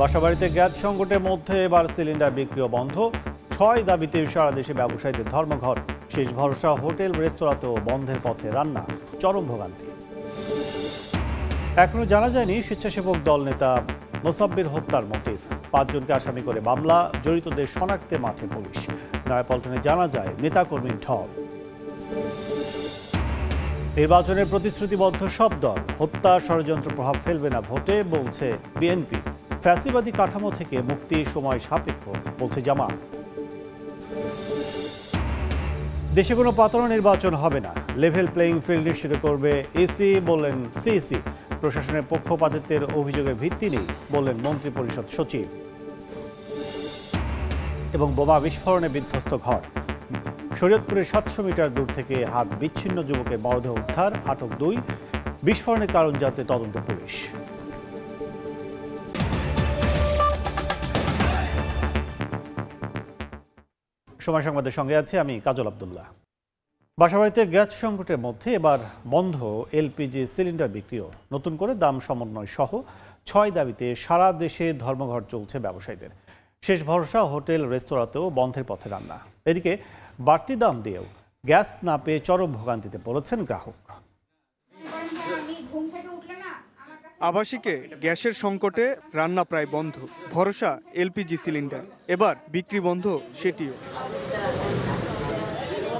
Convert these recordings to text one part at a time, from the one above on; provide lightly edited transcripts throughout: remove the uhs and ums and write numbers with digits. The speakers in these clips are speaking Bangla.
বাসাবাড়িতে গ্যাস সংকটের মধ্যে এবার সিলিন্ডার বিক্রিও বন্ধ। ৬ দাবিতে সারা দেশে ব্যবসায়ীদের ধর্মঘট। শেষ ভরসা হোটেল রেস্তোরাঁতেও বন্ধের পথে রান্না, চরম ভোগান্তি। এখনো জানা যায়নি স্বেচ্ছাসেবক দল নেতা মোসাব্বির হত্যার মোটিভ। ৫ জনকে আসামি করে মামলা, জড়িতদের শনাক্তে মাঠে পুলিশ। নয়াপল্টনে জানা যায় নেতাকর্মীর ঢল। নির্বাচনের প্রতিশ্রুতিবদ্ধ সব দল, হত্যা ষড়যন্ত্র প্রভাব ফেলবে না ভোটে বলছে বিএনপি। ফ্যাসিবাদী কাঠামো থেকে মুক্তি সময় সাপেক্ষ বলছে জামাত। দেশে কোনো পাতানো নির্বাচন হবে না, লেভেল প্লেইং ফিল্ড নিশ্চিত করবে ইসি বললেন সিইসি। প্রশাসনের পক্ষপাতিত্বের অভিযোগের ভিত্তি নেই বললেন মন্ত্রিপরিষদ সচিব। এবং বোমা বিস্ফোরণে বিধ্বস্ত ঘর। শরীয়তপুরের ৭০০ মিটার দূর থেকে হাত বিচ্ছিন্ন যুবকের মরদেহ উদ্ধার, আটক ২। বিস্ফোরণের কারণ জানতে তদন্ত পুলিশ। সময় সংবাদের সঙ্গে আছে আমি কাজল আব্দুল্লাহ। বাসাবাড়িতে গ্যাস সংকটের মধ্যে এবার বন্ধ এলপিজি সিলিন্ডার বিক্রিও। নতুন করে দাম সমন্বয় সহ ৬ দাবিতে সারা দেশে ধর্মঘট চলছে ব্যবসায়ীদের। শেষ ভরসা হোটেল রেস্তোরাঁতেও বন্ধের পথে রান্না। এদিকে বাড়তি দাম দিয়েও গ্যাস না পেয়ে চরম ভোগান্তিতে পড়েছেন গ্রাহক। আবাসিকে গ্যাসের সংকটে রান্না প্রায় বন্ধ, ভরসা এলপিজি সিলিন্ডার। এবার বিক্রি বন্ধ সেটিও।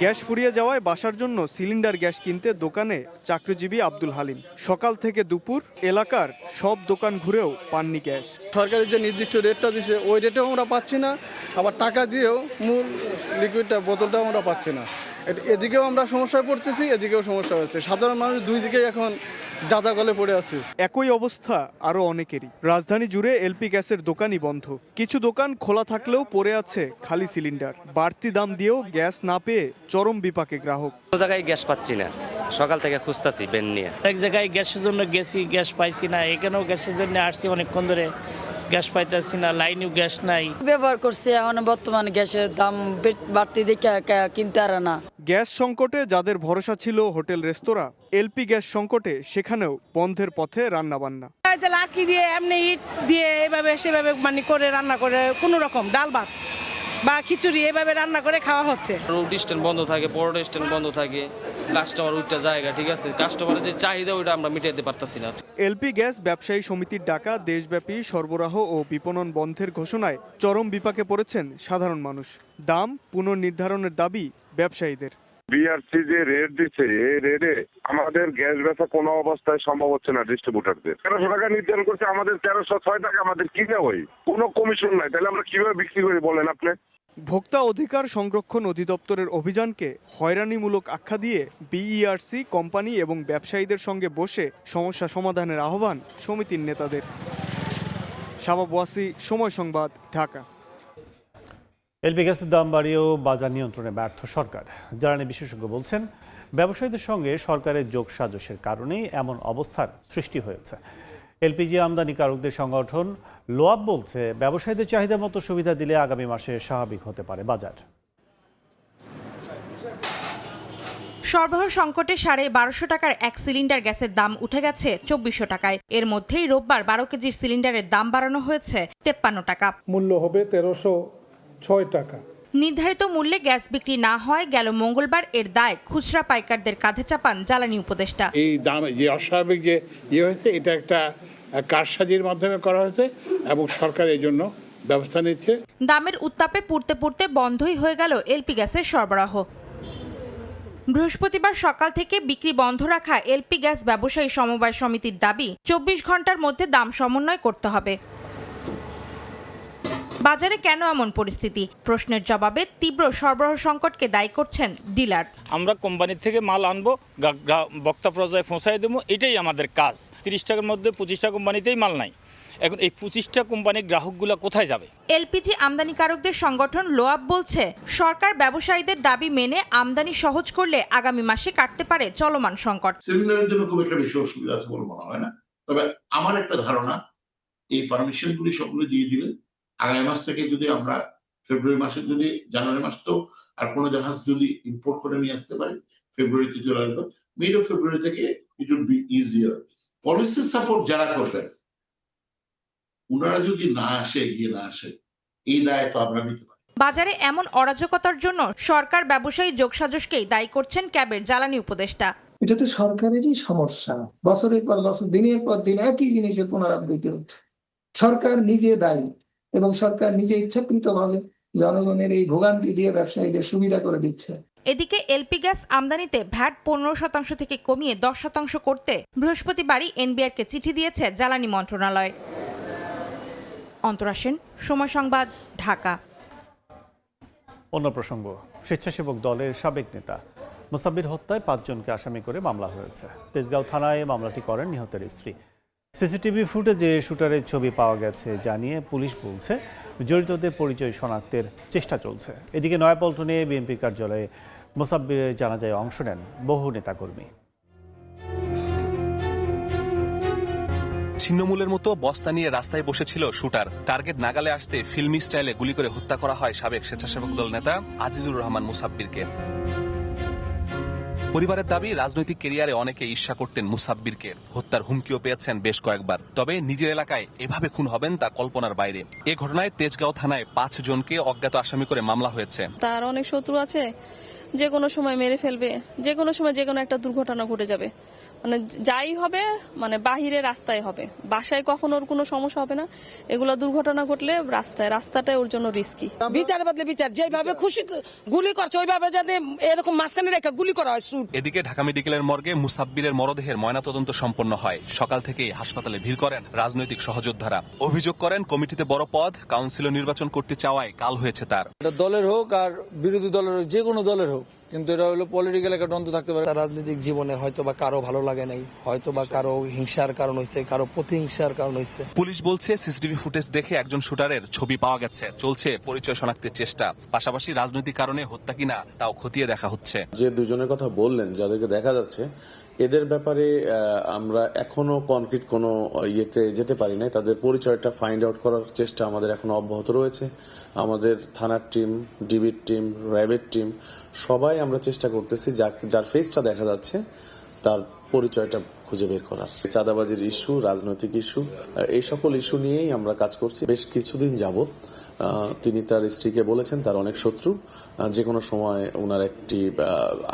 গ্যাস ফুরিয়ে যাওয়ায় বাসার জন্য সিলিন্ডার গ্যাস কিনতে দোকানে চাকরিজীবী আব্দুল হালিম। সকাল থেকে দুপুর এলাকার সব দোকান ঘুরেও পাননি গ্যাস। সরকারের যে নির্দিষ্ট রেটটা দিছে ওই রেটেও আমরা পাচ্ছি না, আবার টাকা দিয়েও মূল লিকুইডটা বোতলটাও আমরা পাচ্ছি না। এদিকেও আমরা সমস্যায় পড়তেছি, এদিকেও সমস্যা হচ্ছে। সাধারণ মানুষ দুই দিকেই এখন জাদা গলে পড়ে আছে। একই অবস্থা আরও অনেকেরই। রাজধানী জুড়ে এলপি গ্যাসের দোকানই বন্ধ। কিছু দোকান খোলা থাকলেও পড়ে আছে খালি সিলিন্ডার। বাড়তি দাম দিয়েও গ্যাস না পেয়ে চরম বিপাকে গ্রাহক। কোনো জায়গায় গ্যাস পাচ্ছি না, সকাল থেকে খুঁজতাছি বেন নিয়ে। এক জায়গায় গ্যাসের জন্য গেছি, গ্যাস পাইছি না। এখানেও গ্যাসের জন্য আসছি অনেকক্ষণ ধরে, গ্যাস পাইতেছি না, লাইনেও গ্যাস নাই। ব্যবহার করছে, এখন বর্তমানে গ্যাসের দাম বাড়তি দেখে কিনতে আর না। গ্যাস সংকটে যাদের ভরসা ছিল হোটেল রেস্তোরাঁ, এলপি গ্যাস সংকটে সেখানেও বন্ধের পথে রান্নাবান্না। লাকি দিয়ে এমনি ইট দিয়ে এভাবে সেভাবে মানে করে রান্না করে কোনো রকম ডাল ভাত বা খিচুড়ি এভাবে রান্না করে খাওয়া হচ্ছে। রুটি স্ট্যান্ড বন্ধ থাকে, পরোটা স্ট্যান্ড বন্ধ থাকে, কাস্টমার ওইটা জায়গা ঠিক আছে, কাস্টমারের যে চাহিদা ওইটা আমরা মিটাইতে পারতাছি না। এলপি গ্যাস ব্যবসায়ী সমিতির ডাকা দেশব্যাপী সরবরাহ ও বিপণন বন্ধের ঘোষণায় চরম বিপাকে পড়েছেন সাধারণ মানুষ। দাম পুনর্নির্ধারণের দাবি ব্যবসায়ীদের। বিআরসি যে রেট দিচ্ছে, এই রেটে আমাদের গ্যাস বেচা কোনো অবস্থায় সম্ভব হচ্ছে না। ডিস্ট্রিবিউটারদের 1300 টাকা নির্ধারণ করছে, আমাদের 1306 টাকা আমাদের কিনে হয়, কোনো কমিশন নাই। তাহলে আমরা কিভাবে বিক্রি করি বলেন আপনি? ভোক্তা অধিকার সংরক্ষণ অধিদপ্তরের অভিযানকে হয়রানিমূলক আখ্যা দিয়ে বিইআরসি কোম্পানি এবং ব্যবসায়ীদের সঙ্গে বসে সমস্যা সমাধানের আহ্বান সমিতির নেতাদের। শাবাব ওয়াসি, সময় সংবাদ, ঢাকা। এলপি গ্যাসের দাম বাড়িয়েও বাজার নিয়ন্ত্রণে ব্যর্থ সরকার। জ্বালানি বিশেষজ্ঞ বলছেন, ব্যবসায়ীদের সঙ্গে সরকারের যোগসাজশের কারণেই এমন অবস্থার সৃষ্টি হয়েছে। এলপিজি আমদানিকারকদের সংগঠন লোয়াব বলছে, ব্যবসায়ীদের চাহিদা মতো সুবিধা দিলে আগামী মাসে স্বাভাবিক হতে পারে বাজার। সরবরাহ সংকটে ১২৫০ টাকার এক সিলিন্ডার গ্যাসের দাম উঠে গেছে ২৪০০ টাকায়। এর মধ্যেই রোববার ১২ কেজির সিলিন্ডারের দাম বাড়ানো হয়েছে ৫৩ টাকা। মূল্য হবে ১৩০৬ টাকা। নির্ধারিত মূল্যে গ্যাস বিক্রি না হয় গেল মঙ্গলবার এর দায় খুচরা পাইকারদের কাঁধে চাপান জ্বালানি উপদেষ্টা। এই দাম যে অস্বাভাবিক যে হয়েছে, এটা একটা কারসাজির মাধ্যমে করা হয়েছে এবং সরকার এই জন্য ব্যবস্থা নিচ্ছে। দামের উত্তাপে পুড়তে পুড়তে বন্ধই হয়ে গেল এলপি গ্যাসের সরবরাহ। বৃহস্পতিবার সকাল থেকে বিক্রি বন্ধ রাখা এলপি গ্যাস ব্যবসায়ী সমবায় সমিতির দাবি, ২৪ ঘন্টার মধ্যে দাম সমন্বয় করতে হবে। বাজারে কেন এমন পরিস্থিতি প্রশ্নের জবাবে তীব্র সরবরাহ সংকটকে দায়ী করছেন ডিলার। আমরা কোম্পানি থেকে মাল আনবো, বক্তা পর্যায়ে পৌঁছায় দেবো, এটাই আমাদের কাজ। ৩০ টাকার মধ্যে ২৫টা কোম্পানিতেই মাল নাই। এখন এই ২৫টা কোম্পানির গ্রাহকগুলো কোথায় যাবে? এলপিজি আমদানিকারকদের সংগঠন লোয়াব বলছে, সরকার ব্যবসায়ীদের দাবি মেনে আমদানি সহজ করলে আগামী মাসে কাটতে পারে চলমান সংকট। সিলিন্ডারের জন্য খুব একটা বেশি অসুবিধা আছে বলে মনে হয় না। তবে আমার একটা ধারণা, এই পারমিশনগুলি সবগুলো দিয়ে দিলে আগামী মাস থেকে যদি আমরা ফেব্রুয়ারি মাসে যদি জানুয়ারি মাস তো আর কোনো জাহাজ যদি ইম্পোর্ট করে নিয়ে আসতে পারি, ফেব্রুয়ারিতে চলে আসবে। মিড অফ ফেব্রুয়ারি থেকে it will be easier. Policy support যারা করবেন ওনারা যদি না আসে, এগিয়ে না আসে, এই দায় তো আমরা নিতে পারি। বাজারে এমন অরাজকতার জন্য সরকার ব্যবসায়ী যোগসাজশকেই দায়ী করছেন ক্যাবের জ্বালানি উপদেষ্টা। এটা তো সরকারেরই সমস্যা, বছরের পর বছর, দিনের পর দিন একই জিনিসের পুনরাবৃত্তি হচ্ছে। সরকার নিজে দায়ী এবং সরকার নিজে ইচ্ছাকৃতভাবে জনগণের এই ভোগান্তি দিয়ে ব্যবসায়ীদের সুবিধা করে দিচ্ছে। এদিকে এলপি গ্যাস আমদানিতে ভ্যাট 15% থেকে কমিয়ে 10% করতে বৃহস্পতিবারই এনবিআরকে চিঠি দিয়েছে জ্বালানি মন্ত্রণালয়। অন্তরা সেন, সময় সংবাদ, ঢাকা। অন্য প্রসঙ্গ, স্বেচ্ছাসেবক দলের সাবেক নেতা মুসাব্বির হত্যায় 5 জনকে আসামি করে মামলা হয়েছে। তেজগাঁও থানায় মামলাটি করেন নিহতের স্ত্রী। সিসিটিভি ফুটেজে শুটারের ছবি পাওয়া গেছে জানিয়ে পুলিশ বলছে জড়িতদের পরিচয় শনাক্তের চেষ্টা চলছে। এদিকে নয়াপল্টনে বিএনপি কার্যালয়ে মুসাব্বিরের জানাজায় অংশ নেন বহু নেতাকর্মী। ছিন্নমূলের মতো বস্তা নিয়ে রাস্তায় বসেছিল শুটার। টার্গেট নাগালে আসতে ফিল্মি স্টাইলে গুলি করে হত্যা করা হয় সাবেক স্বেচ্ছাসেবক দল নেতা আজিজুর রহমান মুসাব্বিরকে। পরিবারের দাবি, রাজনৈতিক কেরিয়ারে অনেকে ঈর্ষা করতেন মুসাব্বিরকে। হত্যার হুমকিও পেয়েছেন বেশ কয়েকবার। তবে নিজের এলাকায় এভাবে খুন হবেন তা কল্পনার বাইরে। এ ঘটনায় তেজগাঁও থানায় 5 জনকে অজ্ঞাত আসামি করে মামলা হয়েছে। তার অনেক শত্রু আছে, যে কোনো সময় মেরে ফেলবে, যে কোনো সময় যে কোনো একটা দুর্ঘটনা ঘটে যাবে। মানে যাই হবে, মানে বাহিরে রাস্তায় হবে, বাসায় কখনো ওর কোনো সমস্যা হবে না। এগুলো দুর্ঘটনা ঘটলে রাস্তাটাই ওর জন্য রিস্কি। বিচার বদলে বিচার, যেভাবে খুশি গুলি করছে ওইভাবে যাতে এরকম মাঝখানে রেখে গুলি করা হয়। এদিকে ঢাকা মেডিকেলের মর্গে মুসাব্বিরের মরদেহের ময়নাতদন্ত সম্পন্ন হয়। সকাল থেকেই হাসপাতালে ভিড় করেন রাজনৈতিক সহযোদ্ধারা। অভিযোগ করেন কমিটিতে বড় পদ, কাউন্সিলর নির্বাচন করতে চাওয়ায় কাল হয়েছে তার। দলের হোক আর বিরোধী দলের হোক, যে কোনো দলের হোক, কিন্তু এটা হলো পলিটিক্যাল একটা দ্বন্দ্ব থাকতে পারে। রাজনৈতিক জীবনে হয়তো বা কারো ভালো লাগে নাই, হয়তো বা কারো হিংসার কারণ হয়েছে, কারো প্রতিহিংসার কারণ হয়েছে। পুলিশ বলছে সিসিটিভি ফুটেজ দেখে একজন শুটারের ছবি পাওয়া গেছে। চলছে পরিচয় শনাক্তের চেষ্টা। পাশাপাশি রাজনৈতিক কারণে হত্যা কিনা তাও খতিয়ে দেখা হচ্ছে। যে দুজনের কথা বললেন, যাদেরকে দেখা যাচ্ছে, এদের ব্যাপারে আমরা এখনো কনক্রিট কোনো ইয়েতে যেতে পারি নাই। তাদের পরিচয়টা ফাইন্ড আউট করার চেষ্টা আমাদের এখনো অব্যাহত রয়েছে। আমাদের থানার টিম, ডিবির টিম, র্যাবের টিম সবাই আমরা চেষ্টা করতেছি যার ফেসটা দেখা যাচ্ছে তার পরিচয়টা খুঁজে বের করার। চাঁদাবাজির ইস্যু, রাজনৈতিক ইস্যু, এই সকল ইস্যু নিয়েই আমরা কাজ করছি। বেশ কিছুদিন যাবত তিনি তার স্ত্রীকে বলেছেন তার অনেক শত্রু, যে কোনো সময় ওনার একটি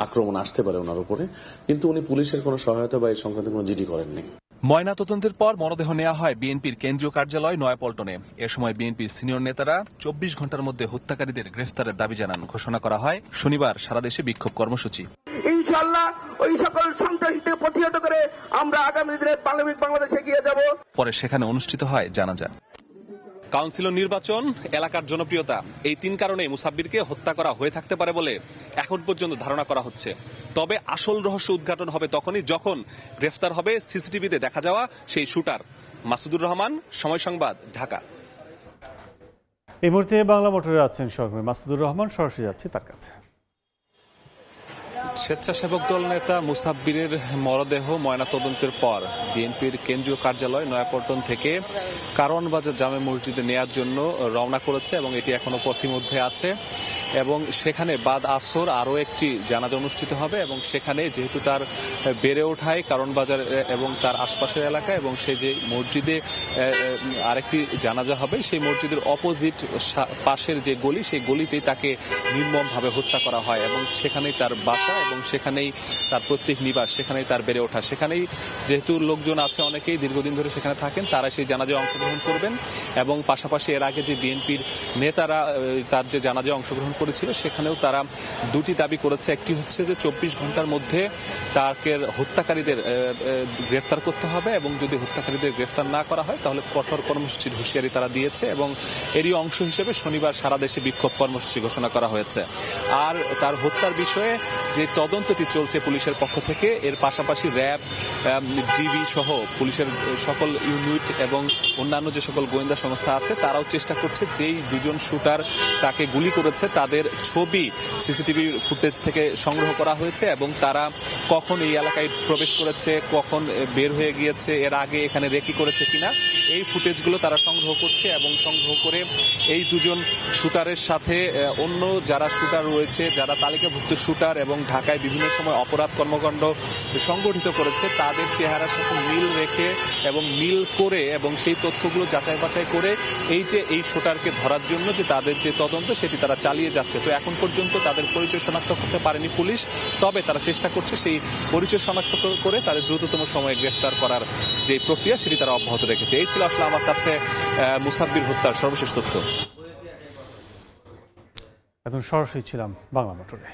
আক্রমণ আসতে পারে ওনার উপরে, কিন্তু উনি পুলিশের কোনো সহায়তা বা এই সংক্রান্ত কোনো জিডি করেননি। ময়নাতদন্তের পর মরদেহ নেওয়া হয় বিএনপির কেন্দ্রীয় কার্যালয় নয়াপল্টনে। এ সময় বিএনপির সিনিয়র নেতারা 24 ঘন্টার মধ্যে হত্যাকারীদের গ্রেফতারের দাবি জানান। ঘোষণা করা হয় শনিবার সারা দেশে বিক্ষোভ কর্মসূচি। ইনশাআল্লাহ ওই সকল সন্ত্রাসীদের প্রতিহত করে আমরা আগামী দিনে পার্লামেন্ট বাংলাদেশে এগিয়ে যাব। পরে সেখানে অনুষ্ঠিত হয় জানাজা। কাউন্সিলর নির্বাচন, এলাকার জনপ্রিয়তা, এই 3 কারণে মুসাব্বিরকে হত্যা করা হয়ে থাকতে পারে বলে এখন পর্যন্ত ধারণা করা হচ্ছে। তবে আসল রহস্য উদ্ঘাটন হবে তখনই যখন গ্রেফতার হবে সিসিটিভিতে দেখা যাওয়া সেই শুটার। মাসুদুর রহমান, সময় সংবাদ, ঢাকা। এই মুহূর্তে বাংলা মোটরে আছেন সহকর্মী মাসুদুর রহমান, সরাসরি যাচ্ছি তার কাছে। স্বেচ্ছাসেবক দল নেতা মুসাব্বিরের মরদেহ ময়নাতদন্তের পর বিএনপির কেন্দ্রীয় কার্যালয় নয়াপল্টন থেকে কারওয়ানবাজার জামে মসজিদে নেয়ার জন্য রওনা করেছে এবং এটি এখনো পথিমধ্যে আছে। এবং সেখানে বাদ আসর আরও একটি জানাজা অনুষ্ঠিত হবে এবং সেখানে যেহেতু তার বেড়ে ওঠায় কারওয়ানবাজার এবং তার আশপাশের এলাকা, এবং সে যে মসজিদে আরেকটি জানাজা হবে সেই মসজিদের অপোজিট পাশের যে গলি, সেই গলিতেই তাকে নির্মমভাবে হত্যা করা হয় এবং সেখানেই তার বাসা এবং সেখানেই তার প্রত্যেক নিবাস, সেখানেই তার বেড়ে ওঠা। সেখানেই যেহেতু লোকজন আছে অনেকেই দীর্ঘদিন ধরে সেখানে থাকেন, তারা সেই জানাজায় অংশগ্রহণ করবেন। এবং পাশাপাশি এর আগে যে বিএনপির নেতারা তার যে জানাজায় অংশগ্রহণ করেছিল সেখানেও তারা 2টি দাবি করেছে। একটি হচ্ছে যে 24 ঘন্টার মধ্যে তাকে হত্যাকারীদের গ্রেফতার করতে হবে এবং যদি হত্যাকারীদের গ্রেফতার না করা হয় তাহলে কঠোর কর্মসূচির হুঁশিয়ারি তারা দিয়েছে এবং এরই অংশ হিসেবে শনিবার সারা দেশে বিক্ষোভ কর্মসূচি ঘোষণা করা হয়েছে। আর তার হত্যার বিষয়ে যে তদন্তটি চলছে পুলিশের পক্ষ থেকে, এর পাশাপাশি র্যাব, ডিবি সহ পুলিশের সকল ইউনিট এবং অন্যান্য যে সকল গোয়েন্দা সংস্থা আছে তারাও চেষ্টা করছে যেই 2জন শুটার তাকে গুলি করেছে তাদের তাদের ছবি সিসিটিভি ফুটেজ থেকে সংগ্রহ করা হয়েছে এবং তারা কখন এই এলাকায় প্রবেশ করেছে, কখন বের হয়ে গিয়েছে, এর আগে এখানে রেকি করেছে কিনা, এই ফুটেজগুলো তারা সংগ্রহ করছে এবং সংগ্রহ করে এই দুজন শুটারের সাথে অন্য যারা শুটার রয়েছে, যারা তালিকাভুক্ত শুটার এবং ঢাকায় বিভিন্ন সময় অপরাধ কর্মকাণ্ড সংগঠিত করেছে, তাদের চেহারার সাথে মিল রেখে এবং মিল করে এবং সেই তথ্যগুলো যাচাই বাছাই করে এই শুটারকে ধরার জন্য যে তাদের যে তদন্ত সেটি তারা চালিয়ে যাচ্ছে। তো এখন পর্যন্ত তাদের পরিচয় শনাক্ত করতে পারেনি পুলিশ, তবে তারা চেষ্টা করছে সেই পরিচয় শনাক্ত করে তাদের দ্রুততম সময়ে গ্রেফতার করার যে প্রক্রিয়া সেটি তারা অব্যাহত রেখেছে। এই ছিল আসলে আমার কাছে মুসাব্বির হত্যার সর্বশেষ তথ্য। এখন সরাসরি ছিলাম বাংলা মোটরে।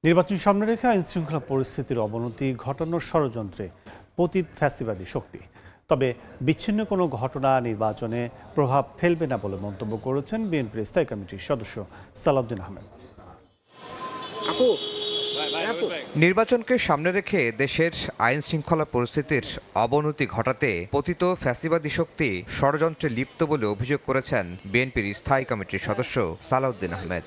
নির্বাচন সামনে রেখে আইন শৃঙ্খলা পরিস্থিতির অবনতি ঘটানোর ষড়যন্ত্রে পতিত ফ্যাসিবাদী শক্তি, তবে বিচ্ছিন্ন কোনো ঘটনা নির্বাচনে প্রভাব ফেলবে না বলে মন্তব্য করেছেন বিএনপির স্থায়ী কমিটির সদস্য সালাউদ্দিন আহমেদ। নির্বাচনকে সামনে রেখে দেশের আইন শৃঙ্খলা পরিস্থিতির অবনতি ঘটাতে পতিত ফ্যাসিবাদী শক্তি ষড়যন্ত্রে লিপ্ত বলে অভিযোগ করেছেন বিএনপির স্থায়ী কমিটির সদস্য সালাউদ্দিন আহমেদ।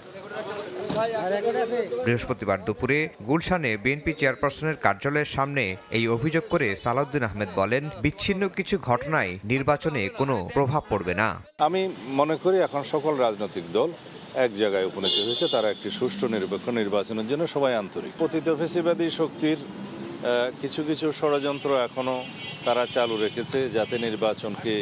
বৃহস্পতিবার দুপুরে গুলশানে বিএনপি চেয়ারপারসনের কার্যালয়ের সামনে এই অভিযোগ করে সালাউদ্দিন আহমেদ বলেন, বিচ্ছিন্ন কিছু ঘটনায় নির্বাচনে কোনো প্রভাব পড়বে না। আমি মনে করি এখন সকল রাজনৈতিক দল এক জায়গায় উপনীত হয়েছে, তারা একটি সুষ্ঠু নিরপেক্ষ নির্বাচনের জন্য সবাই আন্তরিক। পতিত ফ্যাসিবাদী শক্তির কিছু কিছু ষড়যন্ত্র এখনো তারা চালু রেখেছে, যাতে নির্বাচনকে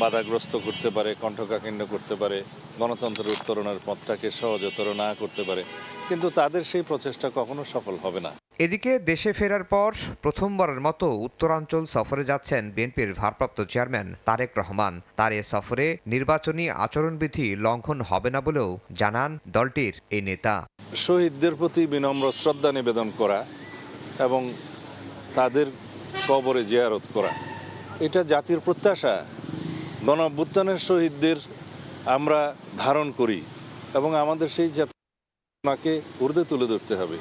বাধাগ্রস্ত করতে পারে, কণ্ঠকাঠিন্য করতে পারে, গণতন্ত্রের উত্তরণের পথটাকে সহজতর না করতে পারে, কিন্তু তাদের সেই প্রচেষ্টা কখনো সফল হবে না। এদিকে দেশে ফেরার পর প্রথমবারের মতো উত্তরাঞ্চল সফরে যাচ্ছেন বিএনপির ভারপ্রাপ্ত চেয়ারম্যান তারেক রহমান। তার এ সফরে নির্বাচনী আচরণবিধি লঙ্ঘন হবে না বলেও জানান দলটির এই নেতা। শহীদদের প্রতি বিনম্র শ্রদ্ধা নিবেদন করা এবং তাদের কবরে জিয়ারত করা, এটা জাতির প্রত্যাশা। গণঅভ্যুত্থানের শহীদদের আমরা ধারণ করি এবং আমাদের সেই জাতিকে ঊর্ধ্বে তুলে ধরতে হবে,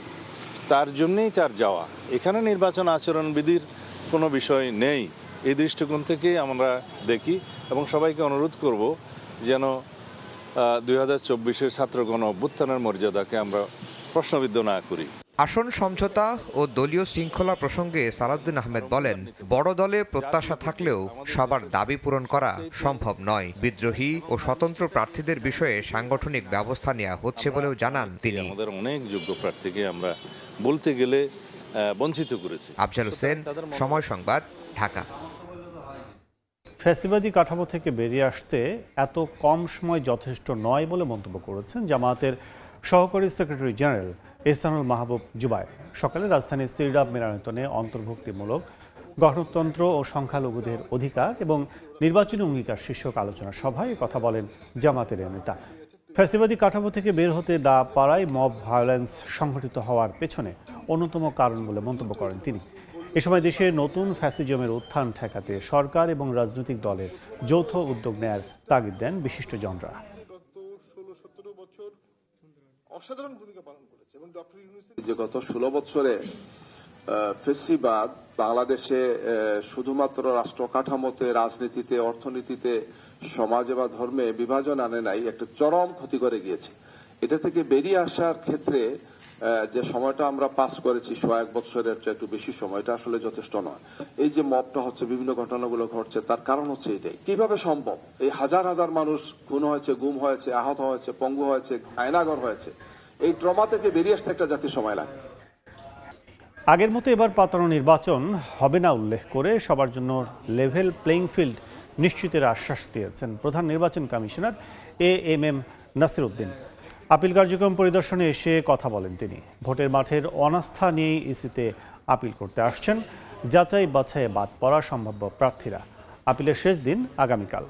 তার জন্যেই তার যাওয়া। এখানে নির্বাচন আচরণবিধির কোনো বিষয় নেই, এই দৃষ্টিকোণ থেকেই আমরা দেখি এবং সবাইকে অনুরোধ করব যেন 2024-এর ছাত্র গণ অভ্যুত্থানের মর্যাদাকে আমরা প্রশ্নবিদ্ধ না করি। আসন সমঝোতা ও দলীয় শৃঙ্খলা প্রসঙ্গে সালাউদ্দিন আহমেদ বলেন, বড় দলে প্রত্যাশা থাকলেও সবার দাবি পূরণ করা সম্ভব নয়। বিদ্রোহী ও স্বতন্ত্র প্রার্থীদের বিষয়ে সাংগঠনিক ব্যবস্থা নেওয়া হচ্ছে বলেও জানান তিনি। আমাদের অনেক যোগ্য প্রার্থীকে আমরা বলতে গেলে বঞ্চিত করেছি। আফজাল হোসেন, সময় সংবাদ, ঢাকা। ফ্যাসিবাদী কাঠামো থেকে বেরিয়ে আসতে এত কম সময় যথেষ্ট নয় বলে মন্তব্য করেছেন জামায়াতের সহকারী সেক্রেটারি জেনারেল এহসানুল মাহবুব জুবাই। সকালে রাজধানীর সিরডাব মিলনায়তনে অন্তর্ভুক্তিমূলক গণতন্ত্র ও সংখ্যালঘুদের অধিকার এবং নির্বাচনী অঙ্গীকার শীর্ষক আলোচনা সভায় কথা বলেন জামায়াতের নেতা। ফ্যাসিবাদী কাঠামো থেকে বের হতে না পারায় মব ভায়োলেন্স সংঘটিত হওয়ার পেছনে অন্যতম কারণ বলে মন্তব্য করেন তিনি। এ সময় দেশে নতুন ফ্যাসিজমের উত্থান ঠেকাতে সরকার এবং রাজনৈতিক দলের যৌথ উদ্যোগ নেয়ার তাগিদ দেন বিশিষ্টজনরা। অসাধারণ ভূমিকা পালন করেছে এবং ডক্টর ইউনূসের যে গত 16 বছরে ফ্যাসিবাদ বাংলাদেশে শুধুমাত্র রাষ্ট্র কাঠামোতে, রাজনীতিতে, অর্থনীতিতে, সমাজে বা ধর্মে বিভাজন আনে নাই, একটা চরম ক্ষতি করে গিয়েছে। এটা থেকে বেরিয়ে আসার ক্ষেত্রে যে সময়টা আমরা পাস করেছি 100 বছরের চেয়ে একটু বেশি সময়, এটা আসলে যথেষ্ট নয়। এই যে মবটা হচ্ছে, বিভিন্ন ঘটনাগুলো ঘটছে, তার কারণ হচ্ছে এটাই। কিভাবে সম্ভব এই হাজার হাজার মানুষ খুন হয়েছে, গুম হয়েছে, আহত হয়েছে, পঙ্গু হয়েছে, আয়নাঘর হয়েছে, এই ট্রমা থেকে বেরিয়ে আসতে একটা জাতির সময় লাগে। আগের মতো এবার পাতানো নির্বাচন হবে না উল্লেখ করে সবার জন্য লেভেল প্লেইং ফিল্ড নিশ্চিতের আশ্বাস দিয়েছেন প্রধান নির্বাচন commissioner AMM Nasir Uddin. Appeal কার্যক্রম পরিদর্শনে এসে কথা বলেন তিনি। ভোটের মাঠের অনাস্থা নিয়েই ইসিতে আপিল করতে আসছেন যাচাই বাছাইয়ে বাদ পড়া সম্ভাব্য প্রার্থীরা। আপিলের শেষ দিন আগামীকাল।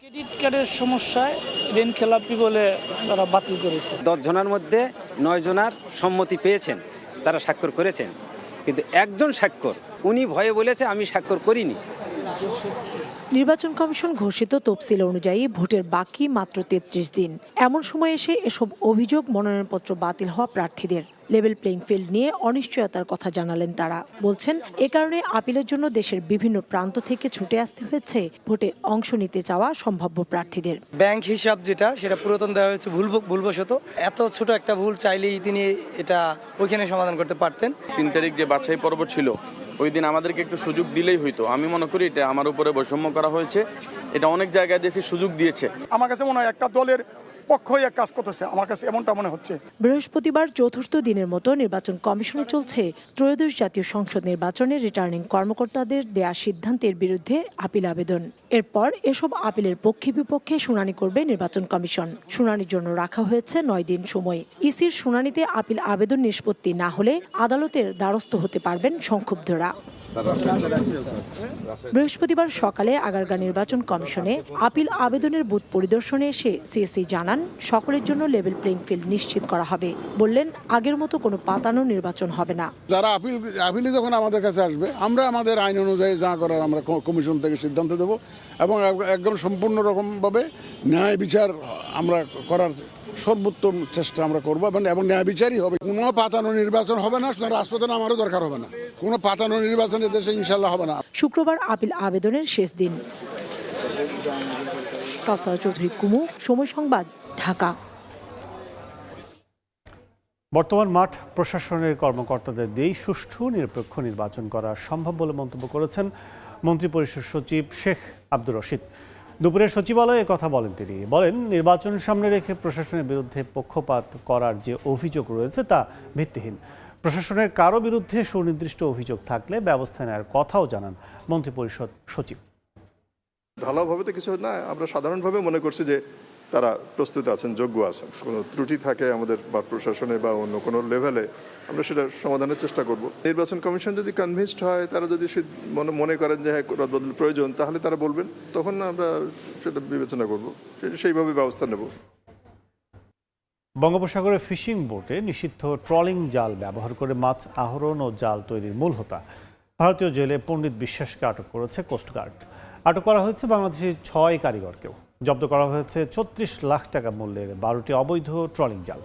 ক্রেডিট কার্ডের সমস্যায় ঋণ খেলাপি বলে তারা বাতিল করেছে। 10 জনের মধ্যে 9 জনের সম্মতি পেয়েছেন, তারা স্বাক্ষর করেছেন, কিন্তু একজন স্বাক্ষর উনি ভয়ে বলেছে আমি স্বাক্ষর করিনি। নির্বাচন কমিশন ঘোষিত তফসিল অনুযায়ী ভোটের বাকি মাত্র 33 দিন। এমন সময় এসে এসব অভিযোগ, মনোনয়নপত্র বাতিল হওয়া প্রার্থীদের লেভেল প্লেইং ফিল্ড নিয়ে অনিশ্চয়তার কথা জানালেন তারা। বলছেন এ কারণে আপিলের জন্য দেশের বিভিন্ন প্রান্ত থেকে ছুটে আসতে হয়েছে ভোটে অংশ নিতে চাওয়া সম্ভাব্য প্রার্থীদের। ব্যাংক হিসাব যেটা সেটা পুরাতন দেওয়া হয়েছে ভুলবশত, এত ছোট একটা ভুল চাইলেই তিনি এটা ওইখানে সমাধান করতে পারতেন। 3 তারিখ যে বাছাই পর্ব ছিল ওই দিন আমাদেরকে একটু সুযোগ দিলেই হইতো। আমি মনে করি এটা আমার উপরে বৈষম্য করা হয়েছে, এটা অনেক জায়গায় দেশে সুযোগ দিয়েছে। আমার কাছে মনে হয় একটা দলের পক্ষই এক কাজ করতেছে, আমার কাছে এমনটা মনে হচ্ছে। বৃহস্পতিবার চতুর্থ দিনের মতো নির্বাচন কমিশনে চলছে ত্রয়োদশ জাতীয় সংসদ নির্বাচনে রিটার্নিং কর্মকর্তাদের দেয়া সিদ্ধান্তের বিরুদ্ধে আপিল আবেদন। এরপর এসব আপিলের পক্ষে বিপক্ষে শুনানি করবে নির্বাচন কমিশন। শুনানির জন্য রাখা হয়েছে 9 দিন সময়। ইসির শুনানিতে আপিল আবেদন নিষ্পত্তি না হলে আদালতের দ্বারস্থ হতে পারবেন সংক্ষুব্ধরা। বৃহস্পতিবার সকালে আগারগাঁ নির্বাচন কমিশনে আপিল আবেদনের বুথ পরিদর্শনে এসে সিএসি জানান সকলের জন্য লেভেল প্লেইং ফিল্ড নিশ্চিত করা হবে। বললেন আগের মতো কোনো পাতানো নির্বাচন হবে না। যারা আপিলে যখন আমাদের কাছে আসবে আমরা আমাদের আইন অনুযায়ী যা করার আমরা কমিশন থেকে সিদ্ধান্ত দেব এবং একদম সম্পূর্ণ রকমভাবে ন্যায় বিচার আমরা করার সর্বোত্তম চেষ্টা আমরা করবো এবং ন্যায় বিচারই হবে। কোনো পাতানো নির্বাচন হবে না, রাজপথে আমারও দরকার হবে না। কোনো পাতানো নির্বাচন দেশে ইনশাল্লাহ হবে না। শুক্রবার আপিল আবেদনের শেষ দিন। কাউসার চৌধুরী কুমু, সময় সংবাদ, ঢাকা। বর্তমান মাঠ প্রশাসনের কর্মকর্তাদের দিয়েই সুষ্ঠু নিরপেক্ষ নির্বাচন করা সম্ভব বলে মন্তব্য করেছেন মন্ত্রিপরিষদ সচিব শেখ আব্দুর রশিদ। দুপুরে সচিবালয়ে কথা বলেন তিনি। বলেন নির্বাচন সামনে রেখে প্রশাসনের বিরুদ্ধে পক্ষপাত করার যে অভিযোগ রয়েছে তা ভিত্তিহীন। প্রশাসনের কারো বিরুদ্ধে সুনির্দিষ্ট অভিযোগ থাকলে ব্যবস্থা নেওয়ার কথাও জানান মন্ত্রিপরিষদ সচিব। ঢালাওভাবে তো কিছু না, আমরা সাধারণভাবে মনে করছি যে তারা প্রস্তুত আছেন, যোগ্য আছেন। কোনো ত্রুটি থাকে আমাদের বা প্রশাসনে বা অন্য কোনো লেভেলে আমরা সেটা সমাধানের চেষ্টা করব। নির্বাচন কমিশন যদি কনভিন্সড হয়, তারা যদি মনে করেন যে হ্যাঁ রদবদল প্রয়োজন, তাহলে তারা বলবেন, তখন আমরা সেটা বিবেচনা করব, সেইভাবে ব্যবস্থা নেব। বঙ্গোপসাগরে ফিশিং বোটে নিষিদ্ধ ট্রলিং জাল ব্যবহার করে মাছ আহরণ ও জাল তৈরির মূল হোতা ভারতীয় জেলে পণ্ডিত বিশ্বাসকে আটক করেছে কোস্টগার্ড। আটক করা হয়েছে বাংলাদেশের 6 কারিগরকেও। জব্দ করা হয়েছে 36 লাখ টাকা মূল্যের 12টি অবৈধ ট্রলিং জাল।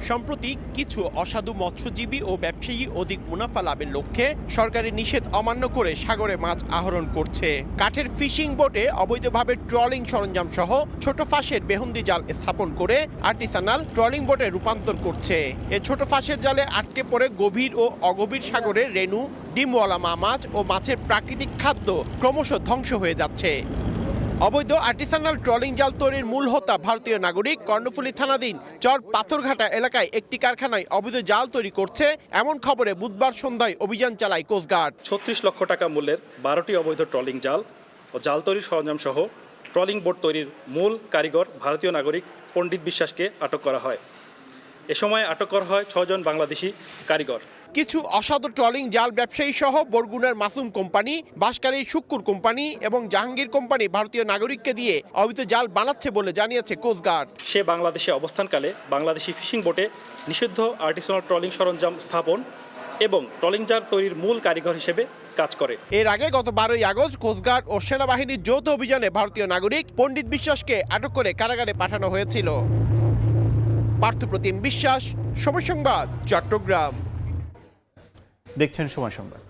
সম্প্রতি কিছু অসাধু মৎস্যজীবী ও ব্যবসায়ী অধিক মুনাফা লাভের লক্ষ্যে সরকারি নিষেধ অমান্য করে সাগরে মাছ আহরণ করছে। কাঠের ফিশিং বোটে অবৈধভাবে ট্রলিং সরঞ্জাম সহ ছোট ফাঁসের বেহুন্দি জাল স্থাপন করে আর্টিসানাল ট্রলিং বোটে রূপান্তর করছে। এ ছোট ফাঁসের জালে আটকে পড়ে গভীর ও অগভীর সাগরে রেণু, ডিমওয়ালা মাছ ও মাছের প্রাকৃতিক খাদ্য ক্রমশ ধ্বংস হয়ে যাচ্ছে। অবৈধ আর্টিসানাল ট্রলিং জাল তৈরির মূল হোতা ভারতীয় নাগরিক কর্ণফুলী থানাধীন চর পাথরঘাটা এলাকায় একটি কারখানায় অবৈধ জাল তৈরি করছে এমন খবরে বুধবার সন্ধ্যায় অভিযান চালায় কোস্টগার্ড। 36 লক্ষ টাকা মূল্যের 12টি অবৈধ ট্রলিং জাল ও জাল তৈরির সরঞ্জাম সহ ট্রলিং বোট তৈরির মূল কারিগর ভারতীয় নাগরিক পণ্ডিত বিশ্বাসকে আটক করা হয়। এ সময় আটক করা হয় 6 জন বাংলাদেশি কারিগর। কিছু অসাধু ট্রলিং জাল ব্যবসায়ী সহ বরগুনার মাসুম কোম্পানি, বাঁশখালীর শুক্কুর কোম্পানি এবং জাহাঙ্গীর কোম্পানি ভারতীয় নাগরিককে দিয়ে অবৈধ জাল বানাচ্ছে বলে জানিয়েছে কোস্টগার্ড। সে বাংলাদেশে অবস্থানকালে বাংলাদেশি ফিশিং বোটে নিষিদ্ধ আর্টিসানাল ট্রলিং সরঞ্জাম স্থাপন এবং ট্রলিং জাল তৈরির মূল কারিগর হিসেবে কাজ করে। এর আগে গত 12ই আগস্ট কোস্টগার্ড ও সেনাবাহিনীর যৌথ অভিযানে ভারতীয় নাগরিক পণ্ডিত বিশ্বাসকে আটক করে কারাগারে পাঠানো হয়েছিল। পার্থপ্রতিম বিশ্বাস, সময় সংবাদ, চট্টগ্রাম। দেখছেন সময় সংবাদ।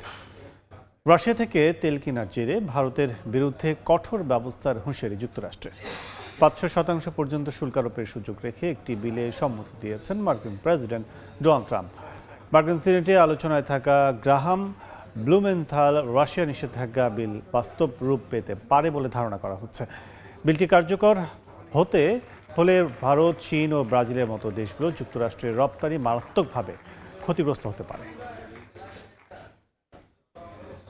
রাশিয়া থেকে তেল কেনার জেরে ভারতের বিরুদ্ধে কঠোর ব্যবস্থার হুঁশিয়ারি যুক্তরাষ্ট্রের। 500% পর্যন্ত শুল্ক আরোপের সুযোগ রেখে একটি বিলে সম্মতি দিয়েছেন মার্কিন প্রেসিডেন্ট ডোনাল্ড ট্রাম্প। মার্কিন সিনেটে আলোচনায় থাকা গ্রাহাম ব্লুমেনথাল রাশিয়া নিষেধাজ্ঞা বিল বাস্তব রূপ পেতে পারে বলে ধারণা করা হচ্ছে। বিলটি কার্যকর হতে হলে ভারত, চীন ও ব্রাজিলের মতো দেশগুলো যুক্তরাষ্ট্রের রপ্তানি মারাত্মকভাবে ক্ষতিগ্রস্ত হতে পারে।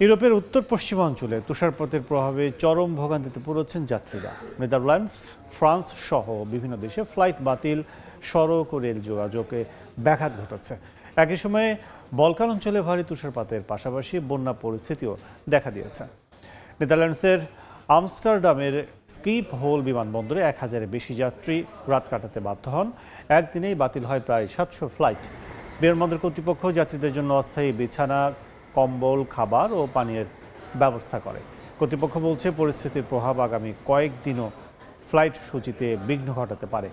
ইউরোপের উত্তর পশ্চিমাঞ্চলে তুষারপাতের প্রভাবে চরম ভোগান্তিতে পড়েছেন যাত্রীরা। নেদারল্যান্ডস, ফ্রান্স সহ বিভিন্ন দেশে ফ্লাইট বাতিল, সড়ক ও রেল যোগাযোগে ব্যাঘাত ঘটাচ্ছে। একই সময়ে বলকান অঞ্চলে ভারী তুষারপাতের পাশাপাশি বন্যা পরিস্থিতিও দেখা দিয়েছে। নেদারল্যান্ডসের আমস্টারডামের স্কিপ হোল বিমানবন্দরে 1000-এর বেশি যাত্রী রাত কাটাতে বাধ্য হন। একদিনেই বাতিল হয় প্রায় 700 ফ্লাইট। বিমানবন্দর কর্তৃপক্ষ যাত্রীদের জন্য অস্থায়ী বিছানা, কম্বল, খাবার ও পানীয়ের ব্যবস্থা করে। কর্তৃপক্ষ বলছে পরিস্থিতির প্রভাব আগামী কয়েকদিনও ফ্লাইট সূচিতে বিঘ্ন ঘটাতে পারে।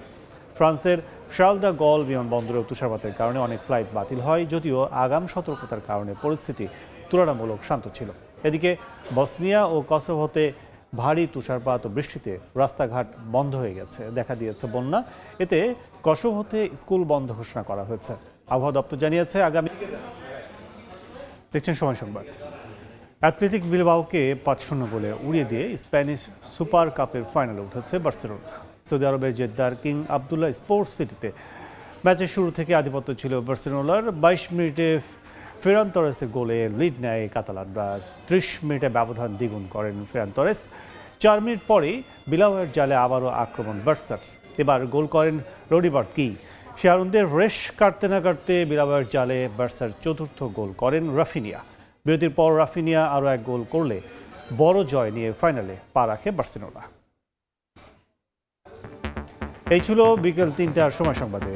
ফ্রান্সের শার্ল দ্য গল বিমানবন্দরে তুষারপাতের কারণে অনেক ফ্লাইট বাতিল হয়, যদিও আগাম সতর্কতার কারণে পরিস্থিতি তুলনামূলক শান্ত ছিল। এদিকে বসনিয়া ও কসোভোতে ভারী তুষারপাত ও বৃষ্টিতে রাস্তাঘাট বন্ধ হয়ে গেছে, দেখা দিয়েছে বন্যা। এতে কসোভোতে স্কুল বন্ধ ঘোষণা করা হয়েছে। আবহাওয়া দপ্তর জানিয়েছে আগামী দেখছেন সময় সংবাদ। অ্যাথলেটিক বিলবাওকে 5-0 গোলে উড়িয়ে দিয়ে স্প্যানিশ সুপার কাপের ফাইনালে উঠেছে বার্সেলোনা। সৌদি আরবের জেদ্দার কিং আবদুল্লাহ স্পোর্টস সিটিতে ম্যাচের শুরু থেকে আধিপত্য ছিল বার্সেলোনার। 22 মিনিটে ফেরান তরেসের গোলে লিড নেয় কাতালানরা। 30 মিনিটে ব্যবধান দ্বিগুণ করেন ফেরান তরেস। 4 মিনিট পরেই বিলাওয়ের জালে আবারও আক্রমণ বার্সার। এবার গোল করেন রোডিবার কি। শেয়ারুনদের রেশ কাটতে না কাটতে বিলাওয়ের জালে বার্সার চতুর্থ গোল করেন রাফিনিয়া। বিরতির পর রাফিনিয়া আরও এক গোল করলে বড় জয় নিয়ে ফাইনালে পা রাখে বার্সেলোনা। এই ছিল বিকেল 3টার সময় সংবাদে।